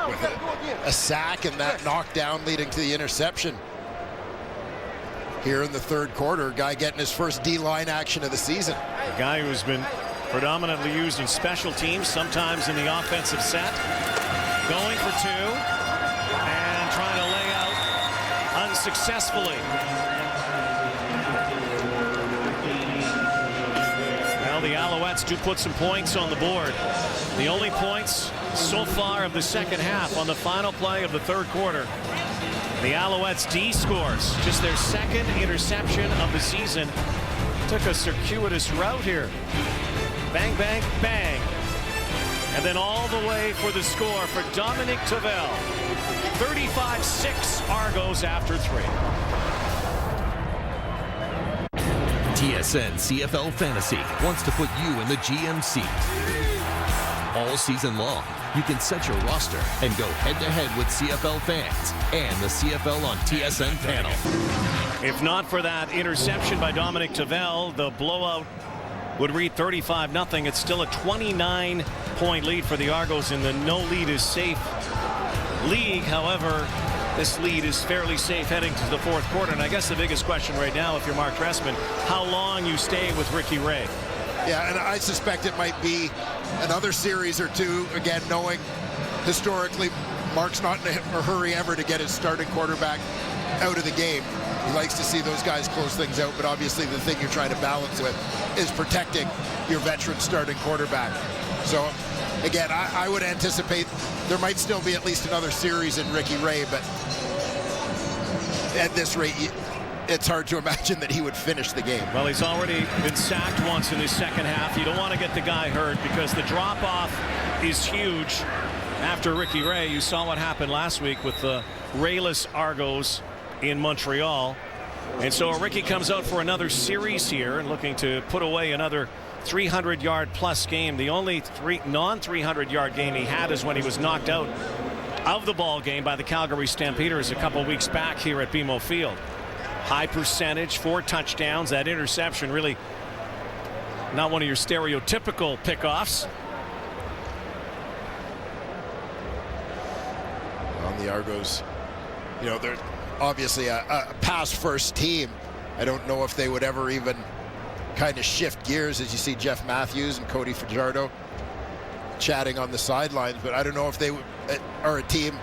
with a sack and that knockdown leading to the interception. Here in the third quarter, guy getting his first D-line action of the season. A guy who's been predominantly used in special teams, sometimes in the offensive set. Going for two and trying to lay out unsuccessfully. Well, the Alouettes do put some points on the board. The only points so far of the second half on the final play of the third quarter. The Alouettes D scores just their second interception of the season. Took a circuitous route here. Bang, bang, bang. And then all the way for the score for Dominic Tavel. 35-6 Argos after 3. TSN CFL Fantasy wants to put you in the GM seat. All season long, you can set your roster and go head-to-head with CFL fans and the CFL on TSN panel. If not for that interception by Dominic Tavel, the blowout would read 35-0. It's still a 29-point lead for the Argos in the no lead is safe league. However, this lead is fairly safe heading to the fourth quarter. And I guess the biggest question right now, if you're Mark Trestman, how long you stay with Ricky Ray. Yeah, and I suspect it might be another series or two, again, knowing historically Mark's not in a hurry ever to get his starting quarterback out of the game. He likes to see those guys close things out, but obviously the thing you're trying to balance with is protecting your veteran starting quarterback. So, again, I would anticipate there might still be at least another series in Ricky Ray, but at this rate, it's hard to imagine that he would finish the game. Well, he's already been sacked once in his second half. You don't want to get the guy hurt because the drop-off is huge after Ricky Ray. You saw what happened last week with the Rayless Argos in Montreal. And so Ricky comes out for another series here and looking to put away another 300-yard plus game. The only non-300-yard game he had is when he was knocked out of the ball game by the Calgary Stampeders a couple weeks back here at BMO Field. High percentage, 4 touchdowns. That interception really not one of your stereotypical pickoffs. On the Argos, you know, they're obviously a pass-first team. I don't know if they would ever even kind of shift gears as you see Jeff Matthews and Cody Fajardo chatting on the sidelines, but I don't know if they are a team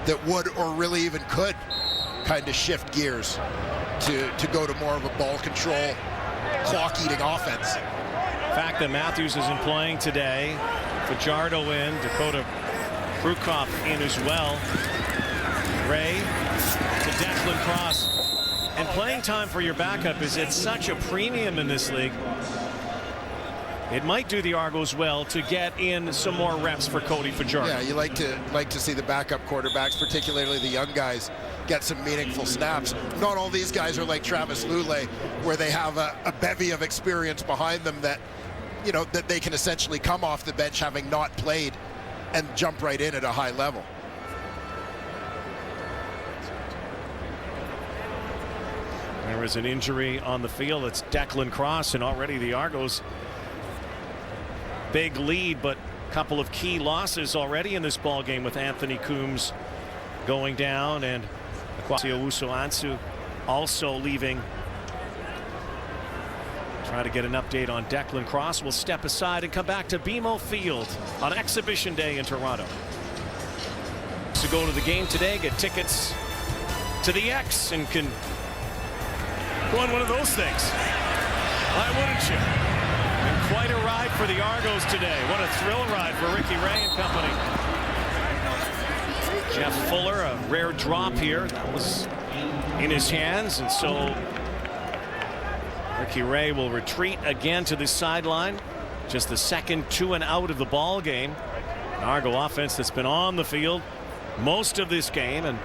that would or really even could kind of shift gears to go to more of a ball control, clock-eating offense. The fact that Matthews isn't playing today, Fajardo in, Dakota Prukop in as well. Ray to Declan Cross. And playing time for your backup is at such a premium in this league. It might do the Argos well to get in some more reps for Cody Fajardo. Yeah, you like to see the backup quarterbacks, particularly the young guys, get some meaningful snaps. Not all these guys are like Travis Lulay, where they have a bevy of experience behind them that, you know, that they can essentially come off the bench having not played and jump right in at a high level. There is an injury on the field. It's Declan Cross, and already the Argos big lead, but a couple of key losses already in this ball game with Anthony Coombs going down and Akwasi Owusu-Ansu also leaving. Try to get an update on Declan Cross. We'll step aside and come back to BMO Field on Exhibition Day in Toronto. To go to the game today, get tickets to the X and can go on one of those things. Why wouldn't you? And quite a ride for the Argos today. What a thrill ride for Ricky Ray and company. Jeff Fuller, a rare drop here. That was in his hands, and so Ricky Ray will retreat again to the sideline. Just the second 2 and out of the ball game. An Argo offense that's been on the field most of this game and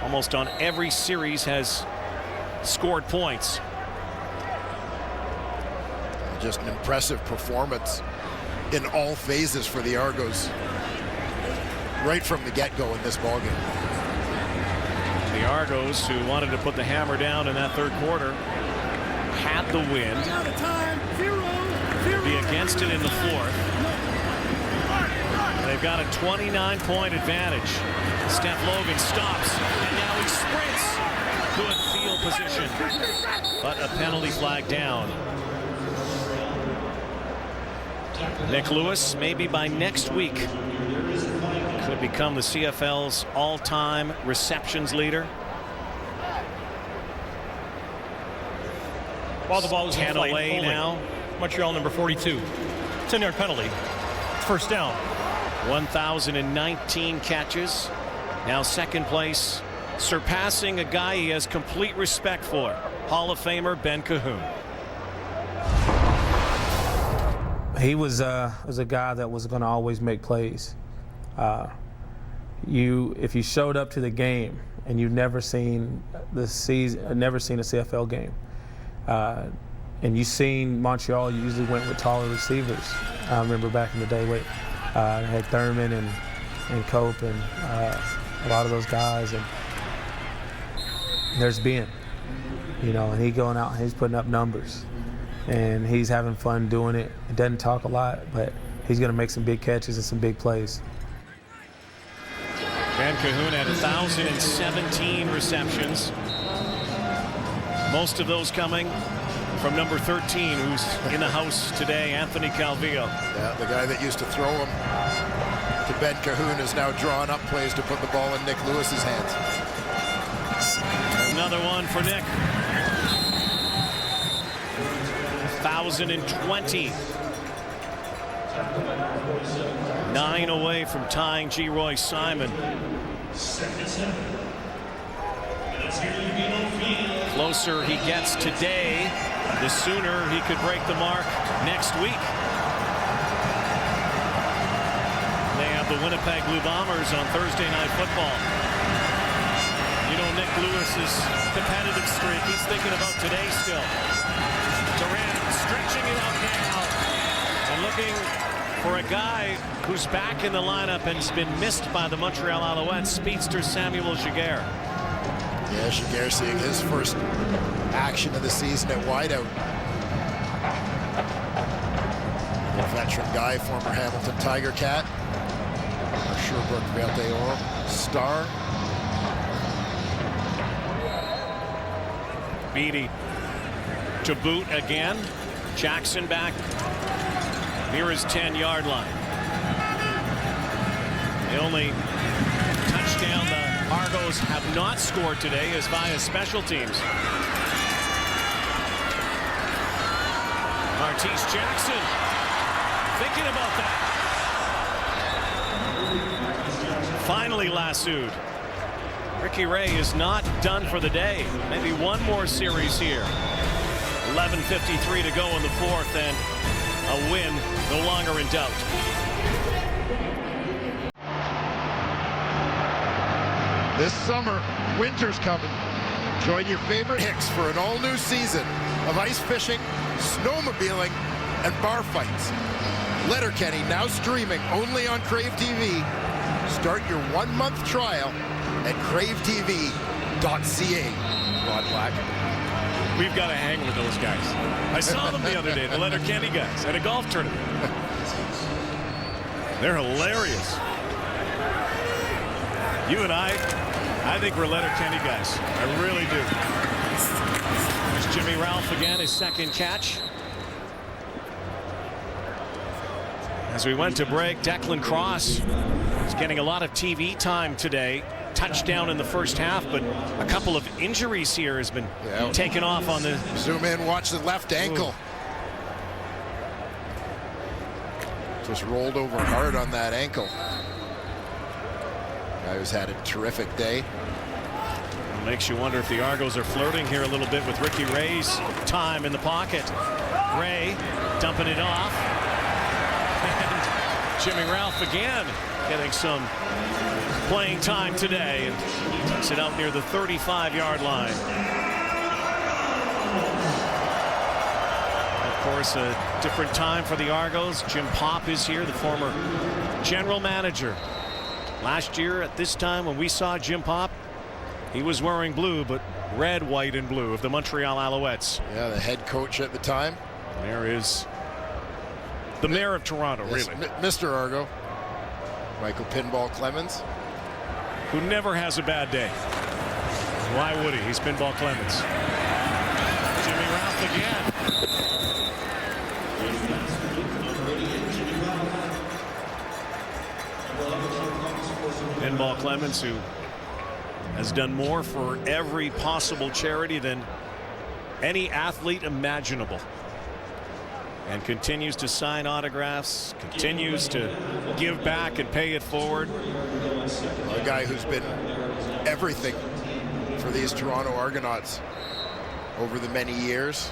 almost on every series has scored points. Just an impressive performance in all phases for the Argos right from the get-go in this ballgame. The Argos, who wanted to put the hammer down in that third quarter, had the win. Be against it in the fourth. they've got a 29-point advantage. Steph Logan stops, and now he sprints. Good field position, but a penalty flag down. Nick Lewis, maybe by next week, could become the CFL's all-time receptions leader. While the ball is in 10 flight, away now. Montreal number 42. 10-yard penalty. First down. 1,019 catches. Now second place, surpassing a guy he has complete respect for, Hall of Famer Ben Cahoon. He was a guy that was going to always make plays. If you showed up to the game and you've never seen the season, never seen a CFL game, and you seen Montreal, you usually went with taller receivers. I remember back in the day, had Thurman and Cope and a lot of those guys, and there's Ben, and he going out and he's putting up numbers, and he's having fun doing it. He doesn't talk a lot, but he's going to make some big catches and some big plays. Ben Cahoon had 1,017 receptions. Most of those coming from number 13, who's in the house today, Anthony Calvillo. Yeah, the guy that used to throw him to Ben Cahoon is now drawing up plays to put the ball in Nick Lewis's hands. Another one for Nick. 1,020. 9 away from tying G. Roy Simon. Closer he gets today, the sooner he could break the mark next week. They have the Winnipeg Blue Bombers on Thursday Night Football. Nick Lewis's competitive streak, he's thinking about today still. Durant stretching it out now and looking for a guy who's back in the lineup and has been missed by the Montreal Alouettes, speedster Samuel Giguère. Yeah, Giguère seeing his first action of the season at wideout. A veteran guy, former Hamilton Tiger Cat, our Sherbrooke Verde Oro star. Beatty to boot again. Jackson back near his 10-yard line. The only touchdown the Argos have not scored today is via special teams. Martise Jackson thinking about that. Finally lassoed. Ricky Ray is not done for the day. Maybe one more series here. 11:53 to go in the fourth, and a win no longer in doubt. This summer, winter's coming. Join your favorite hicks for an all-new season of ice fishing, snowmobiling, and bar fights. Letterkenny now streaming only on Crave TV. Start your 1-month trial at cravetv.ca. Rod Black. We've got to hang with those guys. I saw them the other day, the Letterkenny guys, at a golf tournament. They're hilarious. You and I think we're Letterkenny guys. I really do. There's Jimmy Ralph again, his second catch. As we went to break, Declan Cross is getting a lot of TV time today. Touchdown in the first half, but a couple of injuries here has been taken off on the... Zoom in, watch the left ankle. Ooh. Just rolled over hard on that ankle. Guy who's had a terrific day. It makes you wonder if the Argos are flirting here a little bit with Ricky Ray's time in the pocket. Ray dumping it off. And Jimmy Ralph again getting some playing time today, and takes it out near the 35-yard line. Of course, a different time for the Argos. Jim Popp is here, the former general manager. Last year at this time when we saw Jim Popp, he was wearing blue, but red, white, and blue of the Montreal Alouettes. Yeah, the head coach at the time. There is the mayor of Toronto, yes, really. Mr. Argo. Michael Pinball Clemens. Who never has a bad day. Why would he? He's Pinball Clemens. Jimmy Ralph again. Pinball Clemens, who has done more for every possible charity than any athlete imaginable, and continues to sign autographs, continues to give back and pay it forward. A guy who's been everything for these Toronto Argonauts over the many years.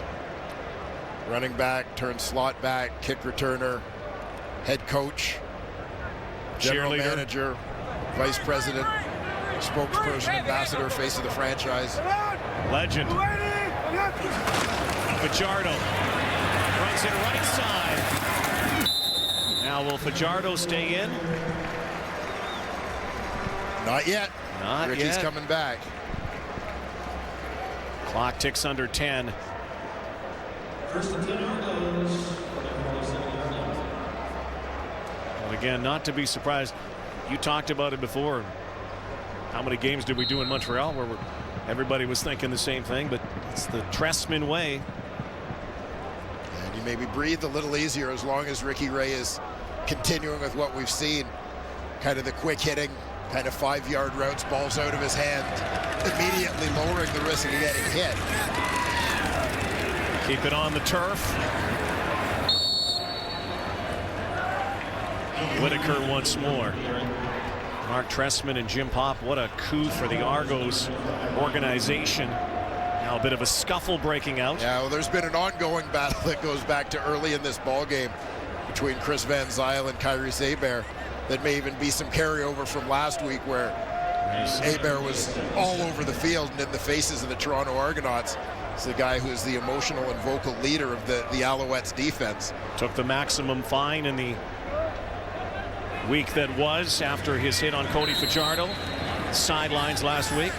Running back, turned slot back, kick returner, head coach, general manager, vice president, spokesperson, ambassador, face of the franchise. Legend. Fajardo runs it right side. Now will Fajardo stay in? Not yet. Not Ricky's yet. coming back. Clock ticks under 10. But again, not to be surprised. You talked about it before. How many games did we do in Montreal where everybody was thinking the same thing, but it's the Trestman way. And you maybe breathe a little easier as long as Ricky Ray is continuing with what we've seen. Kind of the quick hitting, kind of 5-yard routes, balls out of his hand, immediately lowering the risk of getting hit. Keep it on the turf. Whitaker once more. Mark Trestman and Jim Popp, what a coup for the Argos organization. Now a bit of a scuffle breaking out. Yeah, well, there's been an ongoing battle that goes back to early in this ball game between Chris Van Zyl and Kyrie Hebert. That may even be some carryover from last week where Hebert was all over the field and in the faces of the Toronto Argonauts. He's the guy who's the emotional and vocal leader of the Alouettes defense. Took the maximum fine in the week that was after his hit on Cody Fajardo. Sidelines last week.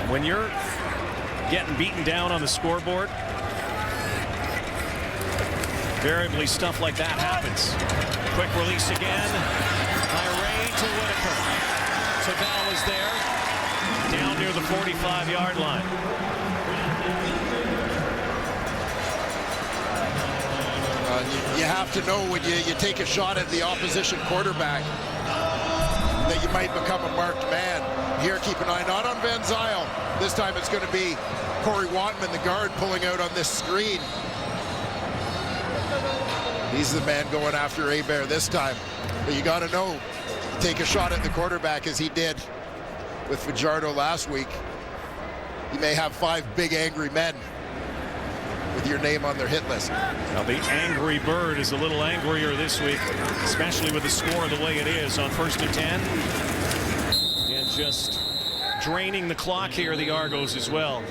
When you're getting beaten down on the scoreboard, invariably stuff like that happens. Quick release again by Ray to Whitaker. Tavel is there, down near the 45-yard line. You have to know when you take a shot at the opposition quarterback that you might become a marked man. Here, keep an eye not on Van Zyl. This time it's going to be Corey Watman, the guard, pulling out on this screen. He's the man going after Hebert this time. But you got to know, take a shot at the quarterback as he did with Fajardo last week. You may have 5 big angry men with your name on their hit list. Now the angry bird is a little angrier this week, especially with the score the way it is on 1st and 10. And just draining the clock here, the Argos as well.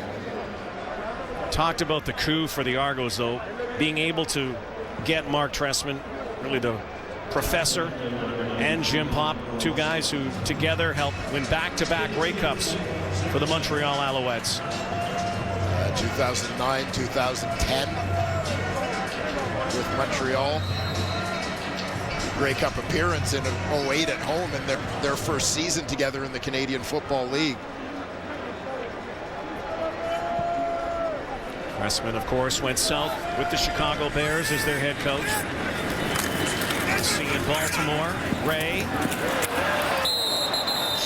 Talked about the coup for the Argos, though, being able to get Mark Trestman, really the professor, and Jim Popp, 2 guys who together helped win back-to-back Grey Cups for the Montreal Alouettes. 2009, 2010 with Montreal. Grey Cup appearance in 08 at home in their first season together in the Canadian Football League. Trestman, of course, went south with the Chicago Bears as their head coach. See in Baltimore, Ray.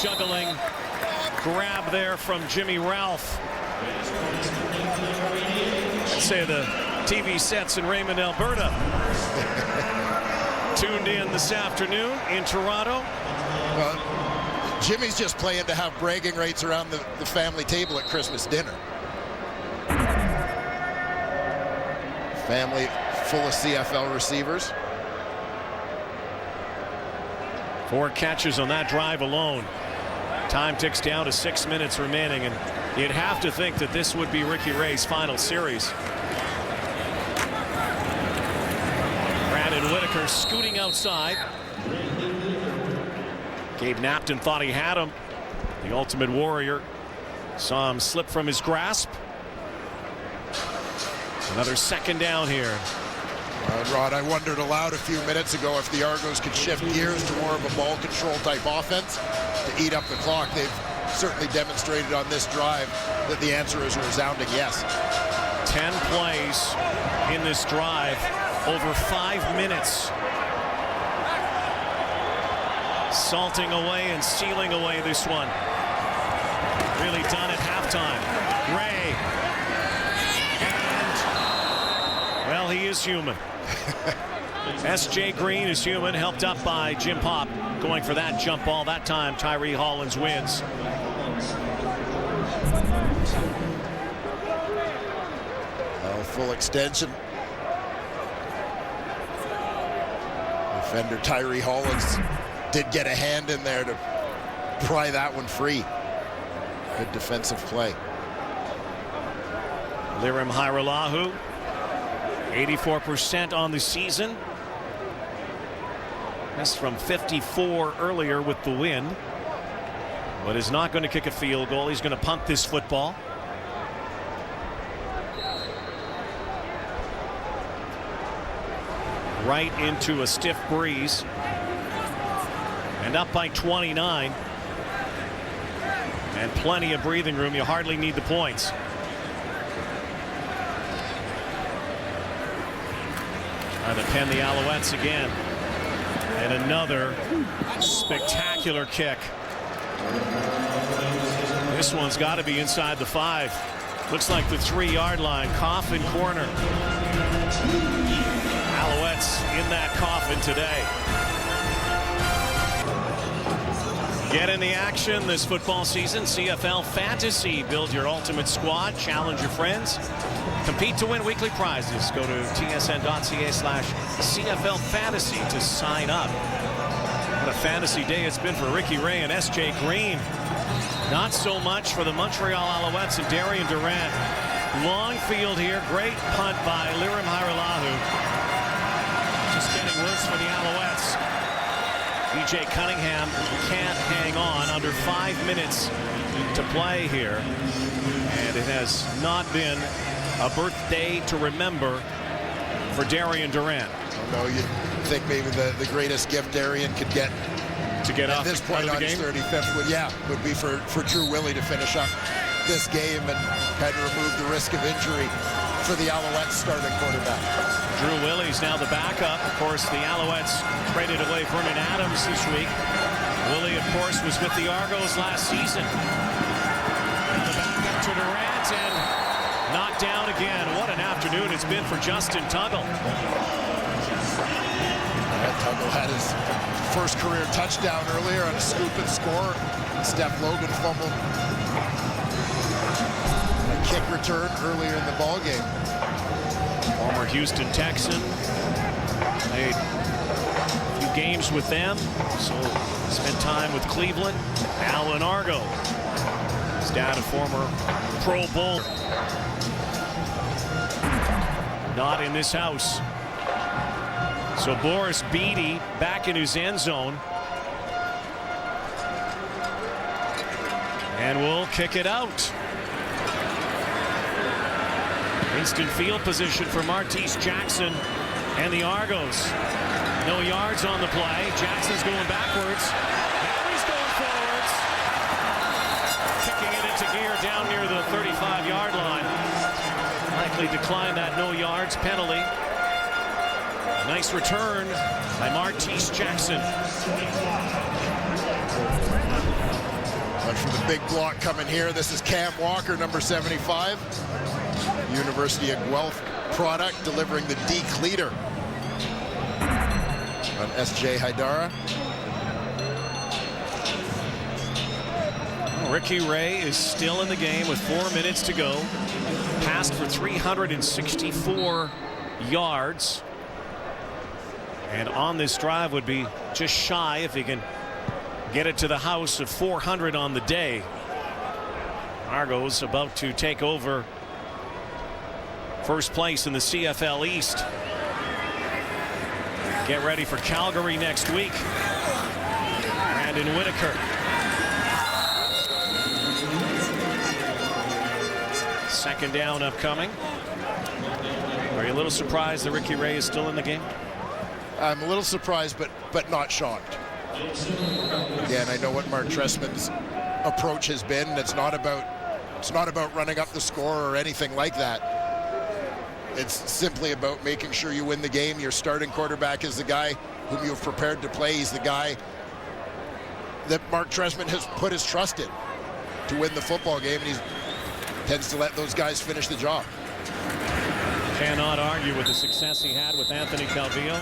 Juggling grab there from Jimmy Ralph. I'd say the TV sets in Raymond, Alberta. Tuned in this afternoon in Toronto. Well, Jimmy's just playing to have bragging rights around the family table at Christmas dinner. Family full of CFL receivers. 4 catches on that drive alone. Time ticks down to 6 minutes remaining, and you'd have to think that this would be Ricky Ray's final series. Brandon Whitaker scooting outside. Gabe Napton thought he had him. The Ultimate Warrior saw him slip from his grasp. Another 2nd down here. Rod, I wondered aloud a few minutes ago if the Argos could shift gears to more of a ball control type offense to eat up the clock. They've certainly demonstrated on this drive that the answer is a resounding yes. 10 plays in this drive, over 5 minutes. Salting away and sealing away this one. Really done at halftime. Ray. And, well, he is human. S.J. Green is human, helped up by Jim Pop going for that jump ball. That time Tyree Hollins wins. Full extension. Defender Tyree Hollins did get a hand in there to pry that one free. Good defensive play. Lirim Hajrullahu, 84% on the season. That's from 54 earlier with the win. But is not going to kick a field goal. He's going to punt this football. Right into a stiff breeze. And up by 29. And plenty of breathing room. You hardly need the points. Trying to pen the Alouettes again. And another spectacular kick. This one's got to be inside the 5. Looks like the 3-yard line. Coffin corner. Alouettes in that coffin today. Get in the action this football season. CFL Fantasy. Build your ultimate squad. Challenge your friends. Compete to win weekly prizes. Go to tsn.ca/CFL Fantasy to sign up. What a fantasy day it's been for Ricky Ray and S.J. Green. Not so much for the Montreal Alouettes and Darian Durant. Long field here. Great punt by Lirim Hajrullahu. Just getting worse for the Alouettes. E.J. Cunningham can't hang on. Under 5 minutes to play here. And it has not been a birthday to remember for Darian Durant. No, you'd think maybe the greatest gift Darian could get to get at off this point on his 35th would be for Drew Willie to finish up this game and kind of remove the risk of injury for the Alouettes starting quarterback. Drew Willie's now the backup. Of course, the Alouettes traded away Vernon Adams this week. Willie, of course, was with the Argos last season. And the backup to Durant and knocked down again. What an afternoon it's been for Justin Tuggle. Tuggle had his first career touchdown earlier on a scoop and score. Steph Logan fumbled a kick return earlier in the ball game. Former Houston Texan. Played a few games with them. So spent time with Cleveland. Now an Argo. His dad, a former Pro Bowl. Not in this house. So Boris Beatty back in his end zone. And will kick it out. Instant field position for Martese Jackson and the Argos. No yards on the play. Jackson's going backwards. Now he's going forwards. Kicking it into gear down near the 35-yard line. Likely decline that no yards penalty. Nice return by Martese Jackson. But for the big block coming here, this is Cam Walker, number 75. University of Guelph product, delivering the D-cleater on S.J. Haidara. Ricky Ray is still in the game with 4 minutes to go. Passed for 364 yards. And on this drive would be just shy if he can get it to the house of 400 on the day. Argos about to take over first place in the CFL East. Get ready for Calgary next week. Brandon Whitaker. Second down upcoming. you a little surprised that Ricky Ray is still in the game? I'm a little surprised, but not shocked. Again, I know what Mark Trestman's approach has been. It's not about running up the score or anything like that. It's simply about making sure you win the game. Your starting quarterback is the guy whom you've prepared to play. He's the guy that Mark Trestman has put his trust in to win the football game, and he tends to let those guys finish the job. Cannot argue with the success he had with Anthony Calvillo.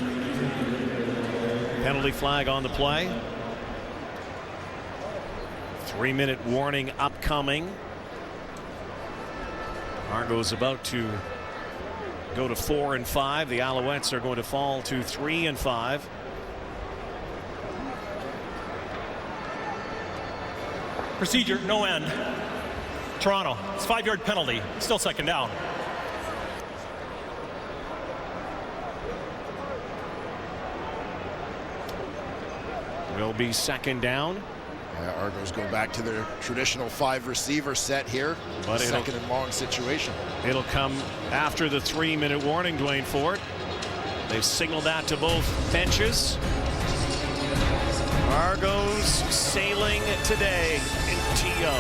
Penalty flag on the play. 3-minute warning upcoming. Argos about to go to 4-5. The Alouettes are going to fall to 3-5. Procedure, no end. Toronto, it's a 5-yard penalty. Still second down. Will be second down. Yeah, Argos go back to their traditional 5-receiver set here. But second and long situation. It'll come after the 3-minute warning, Dwayne Ford. They've signaled that to both benches. Argos sailing today in TO.